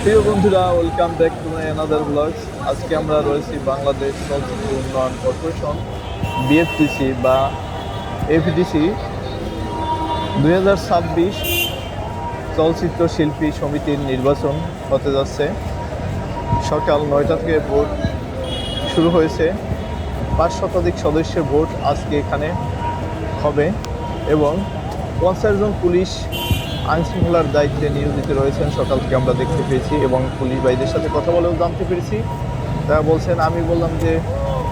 প্রিয় বন্ধুরা, welcome back to my another blogs. আজকে আমরা রয়েছি বাংলাদেশ চলচ্চিত্র উন্নয়ন কর্পোরেশন বিএফটিসি বা এফডিসি 2026 চলচ্চিত্র শিল্পী সমিতির নির্বাচন হতে যাচ্ছে। সকাল 9টা থেকে ভোট শুরু হয়েছে। 5 শতাধিক সদস্যের ভোট আজকে এখানে হবে এবং 50 জন পুলিশ আইনশৃঙ্খলার দায়িত্বে নিয়োজিত রয়েছেন। সকাল থেকে আমরা দেখতে পেয়েছি এবং পুলিশ ভাইদের সাথে কথা বলেও জানতে পেরেছি। তারা বলছেন, আমি বললাম যে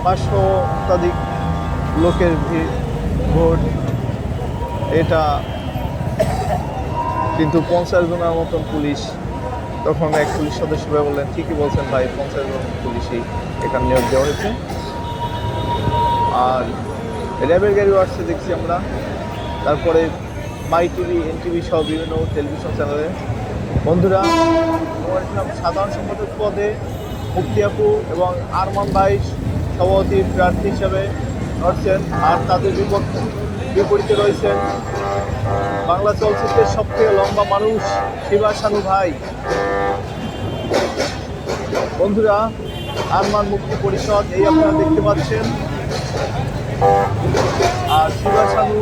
500 শতাধিক লোকের ভোট, এটা কিন্তু 50 জনের মতন পুলিশ। তখন এক পুলিশ সদস্য ভাই বললেন, ঠিকই বলছেন ভাই, 50 জন পুলিশই এখানে নিয়োগ দেওয়া হয়েছে। আর র্যাবের গাড়িও আসছে দেখছি আমরা। তারপরে মাই টিভি, এনটিভি সহ বিভিন্ন টেলিভিশন চ্যানেলে। বন্ধুরা, আমার ইসলাম সাধারণ সম্পাদক পদে মুক্তি আপু এবং আরমান ভাই সভাপতি প্রার্থী হিসাবে লড়ছেন। আর তাদের বিপরীতে রয়েছেন বাংলা চলচ্চিত্রের সবথেকে লম্বা মানুষ শিবা শানু ভাই। বন্ধুরা, আরমান মুক্তি পরিষদ এই আপনারা দেখতে পাচ্ছেন, আর শিবা শানু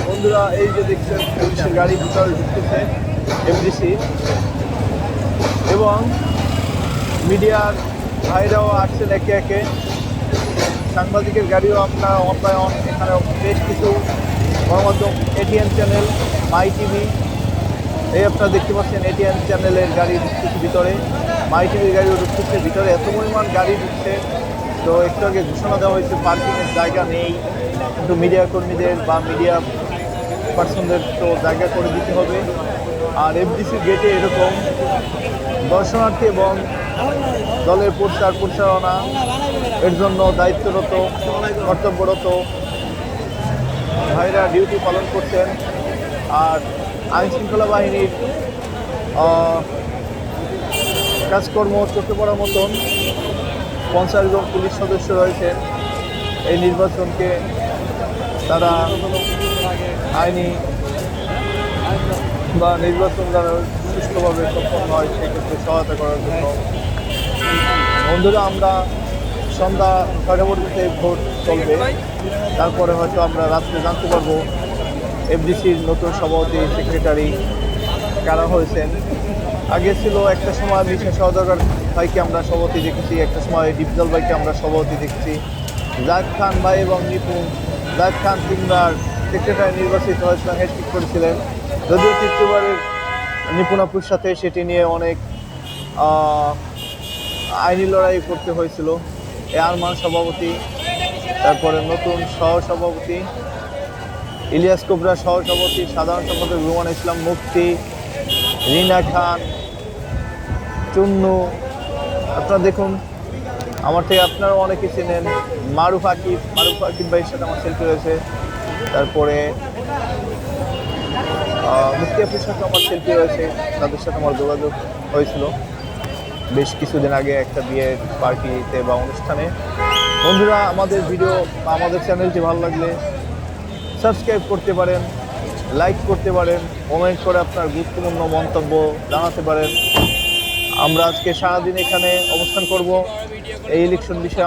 বন্ধুরা এই যে দেখছেন পুলিশের গাড়ি ভিতরে ঢুকতেছে এফডিসি, এবং মিডিয়ার ভাইরাও আসছেন একে একে। সাংবাদিকের গাড়িও আপনার অনলাইন, এখানে বেশ কিছু গণমাধ্যম, এটিএন চ্যানেল, মাই টিভি, এই আপনারা দেখতে পাচ্ছেন এটিএন চ্যানেলের গাড়ি ঢুকতেছে ভিতরে, মাই টিভির গাড়িও ঢুকতেছে ভিতরে। এত পরিমাণ গাড়ি ঢুকছে। তো একটু আগে ঘোষণা দেওয়া হয়েছে পার্কিংয়ের জায়গা নেই, কিন্তু মিডিয়া কর্মীদের বা মিডিয়া পার্সনদের তো জায়গা করে দিতে হবে। আর এফডিসির গেটে এরকম দর্শনার্থী এবং দলের প্রচার প্রচারণা এর জন্য দায়িত্বরত, কর্তব্যরত ভাইরা ডিউটি পালন করছেন। আর আইনশৃঙ্খলা বাহিনীর কাজকর্ম চোখে পড়ার মতন 50 জন পুলিশ সদস্য রয়েছেন। এই নির্বাচনকে তারা আইনি বা নির্বাচন দ্বারা সুষ্ঠুভাবে সম্পন্ন হয় সেক্ষেত্রে সহায়তা করার জন্য। বন্ধুরা, আমরা সন্ধ্যা 6টা পর্যন্ত ভোট চলবে। তারপরে হয়তো আমরা রাত্রে জানতে পারবো এফডিসির নতুন সভাপতি, সেক্রেটারি কারা হয়েছেন। আগে ছিল একটা সময় মিশা সওদাগর ভাইকে আমরা সভাপতি দেখেছি, একটা সময় ডিপজল ভাইকে আমরা সভাপতি দেখেছি। জায়েদ খান ভাই এবং নিপুণ, জায়েদ খান 3বার সেক্রেটারি নির্বাচিত হয়েছিলেন, হ্যাট্রিক করেছিলেন। যদিও তৃতীয়বারের নিপুণ আপুর সাথে সেটি নিয়ে অনেক আইনি লড়াই করতে হয়েছিল। এ আরমান সভাপতি, তারপরে নতুন সহসভাপতি ইলিয়াস কোবরা, সহসভাপতি সাধারণ সম্পাদক রুমান ইসলাম মুফতি, রিনা খান, চুন্নু। আপনারা দেখুন, আমার থেকে আপনারাও অনেকে চেনেন মারুফ আকিব ভাইয়ের সাথে আমার সেলফি রয়েছে। তারপরে মুফতি আপুর সাথে আমার সেলফি রয়েছে, তাদের সাথে আমার যোগাযোগ হয়েছিল বেশ কিছুদিন আগে একটা বিয়ের পার্টিতে বা অনুষ্ঠানে। বন্ধুরা, আমাদের ভিডিও বা আমাদের চ্যানেলটি ভালো লাগলে সাবস্ক্রাইব করতে পারেন, লাইক করতে পারেন, কমেন্ট করে আপনার গুরুত্বপূর্ণ মন্তব্য জানাতে পারেন। আমরা আজকে সারাদিন এখানে অবস্থান করব এই ইলেকশন বিষয়ে।